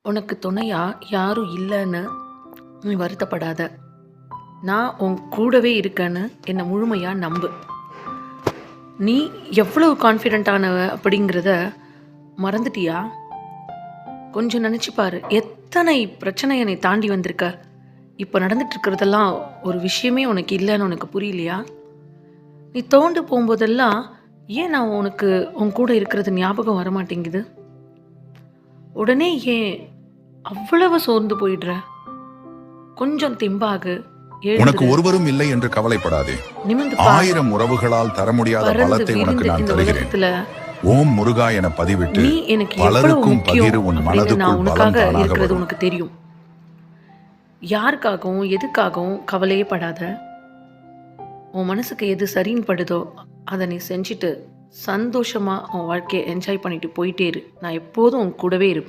உனக்கு துணையா யாரும் இல்லைன்னு நீ வருத்தப்படாத. நான் உன் கூடவே இருக்கேன்னு என்னை முழுமையாக நம்பு. நீ எவ்வளவு கான்ஃபிடென்ட்டானவ அப்படிங்கிறத மறந்துட்டியா? கொஞ்சம் நினச்சி பாரு, எத்தனை பிரச்சனையை நீ தாண்டி வந்திருக்க. இப்போ நடந்துட்டு இருக்கிறதெல்லாம் ஒரு விஷயமே உனக்கு இல்லைன்னு உனக்கு புரியலையா? நீ தோண்டு போகும்போதெல்லாம் ஏன் நான் உனக்கு உன் கூட இருக்கிறது ஞாபகம் வரமாட்டேங்குது? உடனே ஏன் அவ்வளவு சோர்ந்து போயிடுற? கொஞ்சம் தெம்பாகு. உனக்கு ஒருவரும் இல்லை என்று கவலைப்படாதே. நிமிர்ந்து 1000 உறவுகளால் தர முடியாத பலத்தை உனக்கு நான் தருகிறேன். ஓம் முருகா என பதிவிட்டு நீ எனக்கு பலருக்கும் பகிரு. உன் மனதுக்குள் உனக்காக பலம் இருக்கிறது உனக்கு தெரியும். யாருக்காகவும் எதுக்காகவும் கவலையே படாத. உன் மனசுக்கு எது சரின்னு படுதோ அதை நீ செஞ்சுட்டு சந்தோஷமா உன் வாழ்க்கையை என்ஜாய் பண்ணிட்டு போயிட்டே இரு. நான் எப்போதும் உன் கூடவே இருப்பேன்.